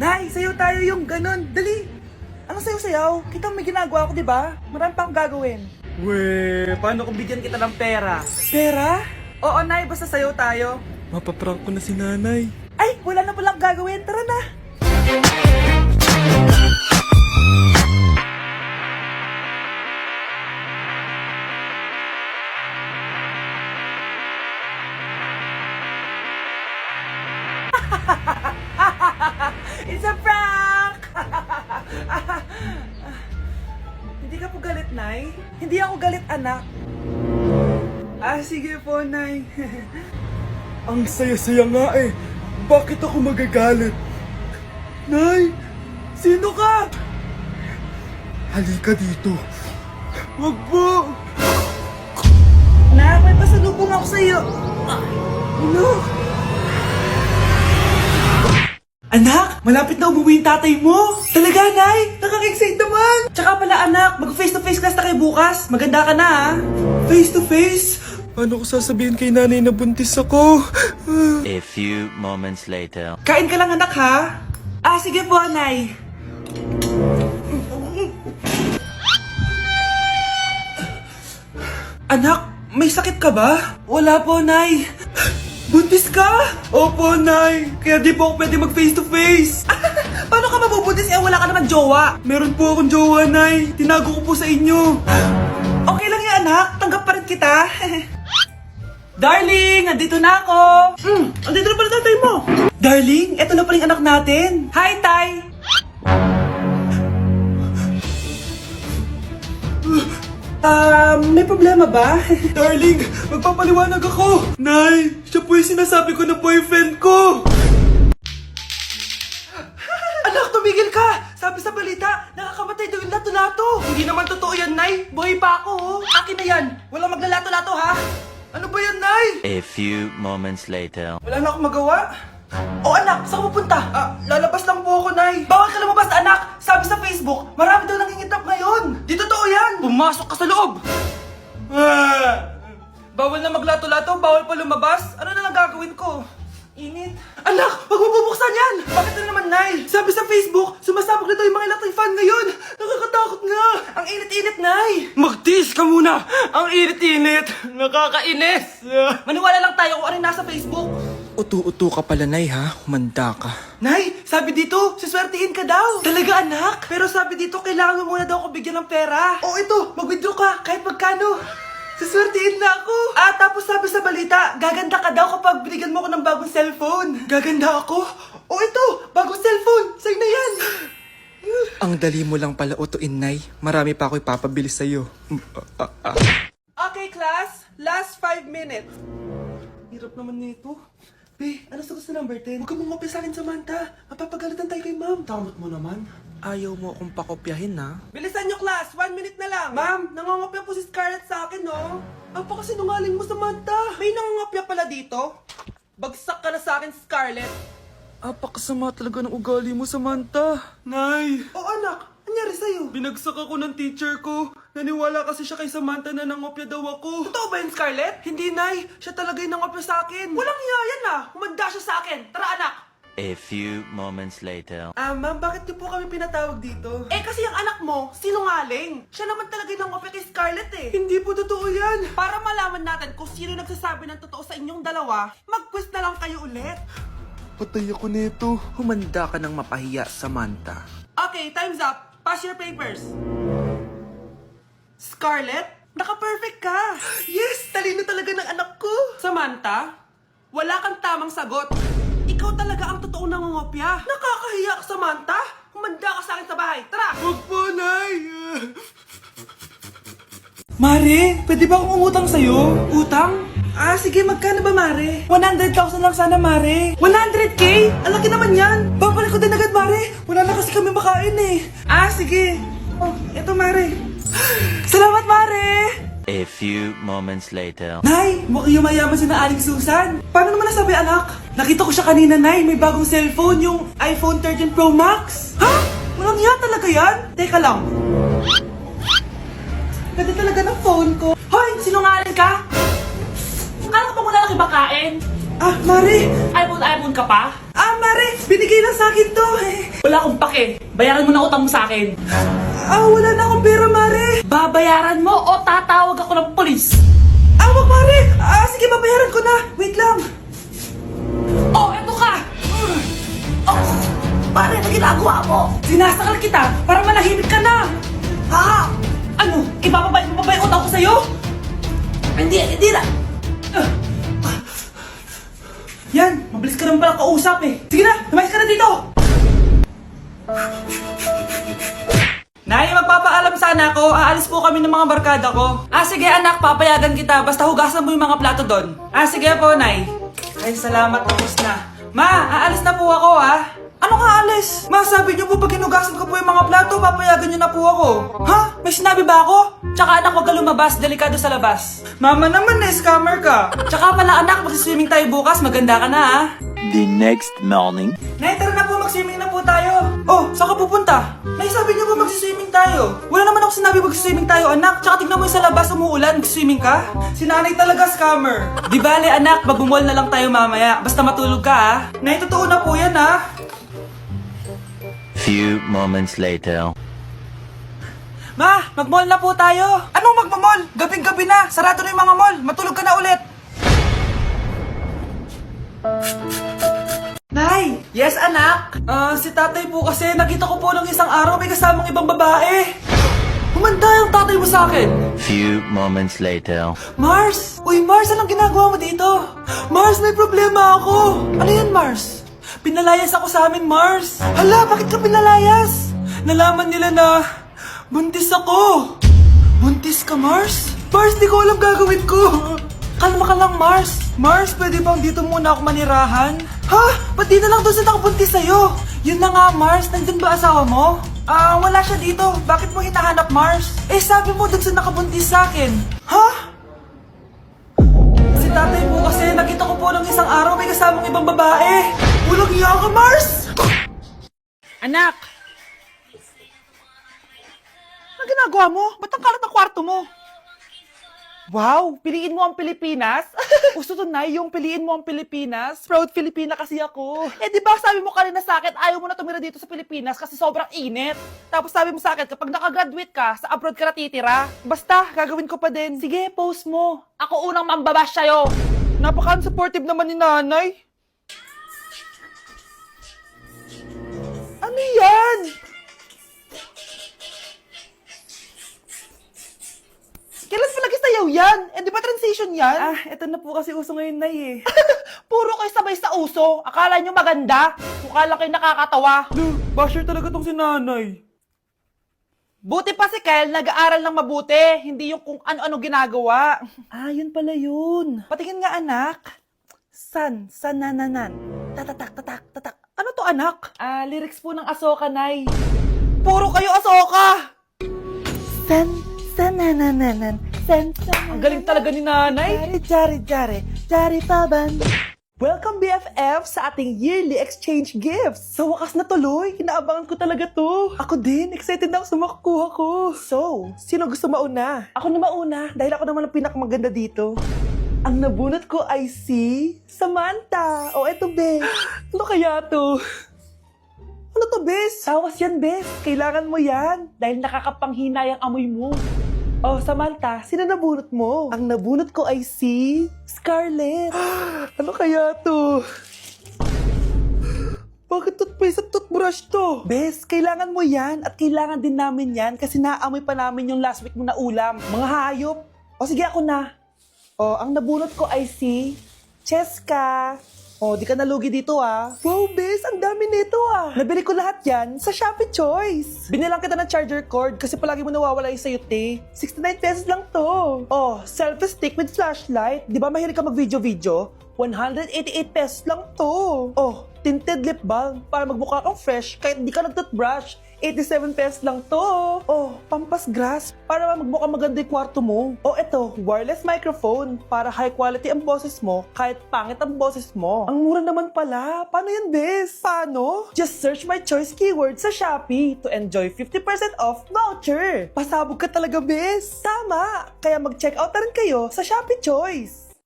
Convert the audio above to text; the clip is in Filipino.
Nay, sayaw tayo yung ganun. Dali. Anong sayaw-sayaw? Kita mo may ginagawa ko, di ba? Marami pa akong gagawin. Weh, paano kung bigyan kita ng pera? Pera? Oo, Nay. Basta sayaw tayo. Mapaprank ko na si nanay. Ay, wala na palang gagawin. Tara na. It's a prank! Hindi ka po galit, Nay? Hindi ako galit, anak. Sige po, Nay. Ang saya-saya nga eh. Bakit ako magagalit? Nay, sino ka? Halika dito. Wag po. Nak, may pasalubong ako sa'yo. Ano? Anak, malapit na umuwi yung tatay mo. Talaga, Nay? Nakaka-excite naman. Tsaka pala, anak, mag-face-to-face class na kayo bukas. Maganda ka na, ha? Face-to-face? Paano ko sasabihin kay nanay na buntis ako? A few moments later. Kain ka lang, anak, ha? Sige po, Nay. Anak, may sakit ka ba? Wala po, Nay. Buntis ka? Opo, Nay. Kaya di po ako pwede mag-face-to-face. Paano ka mabubuntis wala ka naman jowa? Meron po akong jowa, Nay. Tinago ko po sa inyo. Okay lang yan, anak. Tanggap pa rin kita. Darling, nandito na ako. Andito na pala tatay mo. Darling, eto na pala yung anak natin. Hi, Tay. May problema ba? Darling, magpapaliwanag ako. Nay, siya po yung sinasabi ko na boyfriend ko. Anak, tumigil ka! Sabi sa balita, nakakamatay daw yung lato-lato. Hindi naman totoo yan, Nay. Buhay pa ako, oh. Akin na yan. Walang maglalato-lato, ha? Ano ba yan, Nay? A few moments later. Wala na akong magawa. Anak, saan ka pupunta? Lalabas lang po ako, Nay. Bawal ka lumabas, anak. Sabi sa Facebook, marami daw nangingitap ngayon. Di totoo yan. Pumasok ka sa loob. Bawal na maglato-lato, bawal pa lumabas. Ano na lang gagawin ko? Init. Anak, wag mo bubuksan yan! Bakit na naman, Nay? Sabi sa Facebook, sumasabog na daw yung mga electric fan ngayon. Nakakatakot nga. Ang init-init, Nay. Magtiis ka muna. Ang init-init. Nakakainis. Maniwala lang tayo kung ano yung nasa Facebook. Utu-utu ka pala, Nay, ha? Humanda ka. Nay, sabi dito, siswertihin ka daw. Talaga, anak? Pero sabi dito, kailangan mo muna daw ako bigyan ng pera. Ito, mag-withdraw ka, kahit magkano. Siswertihin na ako. Tapos sabi sa balita, gaganda ka daw kapag binigyan mo ko ng bagong cellphone. Gaganda ako? Ito, bagong cellphone. Sa'yo na yan. Ang dali mo lang pala utuin, Nay. Marami pa ako ipapabili sa'yo. Okay, class. Last 5 minutes. Hirap naman nito. Be, ano sa gusto number 10? Huwag ka mong sa akin, Samantha. Mapapagalitan tayo kay ma'am. Tamot mo naman. Ayaw mo akong pakopyahin, ha? Bilisan nyo, class! 1 minute na lang! Ma'am, nangangopya po si Scarlett sa akin, no? Napakasinungaling mo, Samantha! May nangangopya pala dito? Bagsak ka na sa akin, Scarlett! Apakasama talaga ng ugali mo, Samantha. Nay! Anak! Anyari sa'yo? Binagsak ako ng teacher ko. Naniwala kasi siya kay Samantha na nangopya daw ako. Totoo ba yun, Scarlett? Hindi, Nay. Siya talaga yung nangopya sa akin. Walang hiya yan, Humanda siya sa akin. Tara, anak! A few moments later. Ma'am, bakit niyo po kami pinatawag dito? Kasi yung anak mo, sinungaling. Siya naman talaga yung nangopya kay Scarlett, eh. Hindi po totoo yan. Para malaman natin kung sino nagsasabi ng totoo sa inyong dalawa, mag-quiz na lang kayo ulit. Patay ako nito. Humanda ka ng mapahiya, Samantha. Okay, time's up. Pass your papers. Scarlett, naka-perfect ka. Yes, talino talaga ng anak ko. Samantha, wala kang tamang sagot. Ikaw talaga ang totoong nangungopya. Nakakahiya ka, Samantha. Humanda ka sa akin sa bahay. Tara! Huwag po, Nay. Mare, pwede ba akong umutang sa'yo? Utang? Sige, magkano ba, Mare? 100,000 lang sana, Mare. 100K? Ang laki naman yan. Babalik ko din agad, Mare. Wala na kasi kami makain, eh. Sige. Eto, Mare. Salamat, Mare. A few moments later. Nay, mukhang yumayaman si na Aling Susan. Paano naman nasabi, anak? Nakita ko siya kanina, Nay. May bagong cellphone, yung iPhone 13 Pro Max. Ha? Walang hiya talaga yan? Teka lang. Ganda talaga ng phone ko. Hoy, sinungaling ka? Akala ko ba wala nang ibakain? Mare. iPhone ka pa? Mare, binigay lang sa akin to. wala akong pake. Bayaran mo na utang mo sa akin. Wala na akong pera, Mare. Babayaran mo o tatawag ako ng polis. Wag, Mare. Sige, babayaran ko na. Wait lang. Oh, eto ka! Oh, pare, na ginagawa mo? Sinasakal kita para manahimik ka na! Ha? Ano? Ibababay mo ba yung utang ko sa'yo? Hindi na! Yan, mabilis ka naman pala kausap eh. Sige na, lumayas ka na dito. Nay, magpapaalam sana ako. Aalis po kami ng mga barkada ko. Sige anak, papayagan kita. Basta hugasan mo yung mga plato doon. Sige po, Nay. Ay, salamat. Tapos na. Ma, aalis na po ako, Ano ka alis? Ma, sabi niyo po pag hinugasan ko po yung mga plato, papayagan niyo na po ako. Ha? May sinabi ba ako? Tsaka anak, huwag ka lumabas. Delikado sa labas. Mama naman scammer ka. Tsaka pala anak, magsiswimming tayo bukas. Maganda ka na, The next morning. Nay, tara na po, mag-swimming na po tayo. Oh, saan ka pupunta? Nay, sabi niyo po mag-swimming tayo. Wala naman ako sinabi mag-swimming tayo, anak. Tsaka tignan mo yung sa labas, umuulan, mag-swimming ka. Si nanay talaga scammer. Di bale, anak, magbumol na lang tayo mamaya. Basta matulog ka, Nay, totoo na po yan, Few moments later. Ma, mag-mall na po tayo. Anong magmamall? Gabing-gabi na. Sarado na yung mga mall. Matulog ka na ulit. Nay! Yes, anak? Si tatay po kasi nakita ko po ng isang araw may kasamang ibang babae. Humanda yung tatay mo sa akin. Few moments later. Mars! Uy, Mars, anong ginagawa mo dito? Mars, may problema ako. Ano yan, Mars? Pinalayas ako sa amin, Mars. Hala, bakit ka pinalayas? Nalaman nila na buntis ako. Buntis ka, Mars? Mars, di ko alam gagawin ko. Kalma ka lang, Mars. Mars, pwede bang dito muna ako manirahan? Ha? Ba't di na lang doon sa nakabuntis sa'yo? Yun na nga, Mars. Nandun ba asawa mo? Wala siya dito. Bakit mo hinahanap, Mars? Sabi mo doon sa nakabuntis sa akin. Ha? Si tatay po kasi nakita ko po ng isang araw may kasamang ibang babae. Walang iya ka, Mars! Anak! Ano ginagawa mo? Ba't ang kalat ng kwarto mo? Wow! Piliin mo ang Pilipinas? Gusto to na yung piliin mo ang Pilipinas? Proud Filipina kasi ako. Di ba sabi mo kanina sa akin, ayaw mo na tumira dito sa Pilipinas kasi sobrang init. Tapos sabi mo sa akin, kapag nakagraduate ka, sa abroad ka na titira. Basta, gagawin ko pa din. Sige, post mo. Ako unang mambabash sa'yo. Napaka-unsupportive naman ni nanay. Ano yan? Kailan pa lagi sayaw yan? Di ba transition yan? Eto na po kasi uso ngayon, Nay eh. Puro kayo sabay sa uso. Akala nyo maganda. Mukha lang kayo nakakatawa. Basher talaga tong si nanay. Buti pa si Kyle, nag-aaral ng mabuti. Hindi yung kung ano-ano ginagawa. Yun pala yun. Patingin nga, anak. San-nananan. Tatatak, tatak, tatak. Ano to, anak? Lyrics po ng Asoka, Nay. Puro kayo Asoka! San-nananan. Ang galing talaga ni nanay. Jari paban. Welcome BFF sa ating yearly exchange gifts. Sa wakas na tuloy, inaabangan ko talaga to. Ako din, excited na ako sa makukuha ko. So, sino gusto mauna? Ako na mauna, dahil ako naman ang pinakamaganda dito. Ang nabunot ko ay si Samantha. Eto, Bes. Ano kaya to? Ano to, Bes? Tawas yan, Bes. Kailangan mo yan. Dahil nakakapanghinay ang amoy mo. Samantha, sino nabunot mo? Ang nabunot ko ay si Scarlett. Ano kaya to? Bakit toothpaste at toothbrush to? Bes, kailangan mo yan at kailangan din namin yan kasi naamoy pa namin yung last week mo na ulam. Mga hayop. Sige, ako na. Ang nabunot ko ay si Cheska. Di ka nalugi dito Wow, Bes, ang dami nito Nabili ko lahat yan sa Shopee Choice. Binilang kita ng charger cord kasi palagi mo nawawala yung sayo, 69 pesos lang to. Selfie stick with flashlight. Di ba mahilig ka mag-video-video? 188 pesos lang to. Tinted lip balm para magmukha kang fresh kahit di ka nag-toothbrush. 87 pesos lang to. Pampas grass para magmukha maganda yung kwarto mo. Eto, wireless microphone para high quality ang boses mo kahit pangit ang boses mo. Ang mura naman pala. Paano yan, Bes? Paano? Just search my choice keyword sa Shopee to enjoy 50% off voucher. Pasabog ka talaga, Bes. Tama. Kaya mag-check out na rin kayo sa Shopee Choice.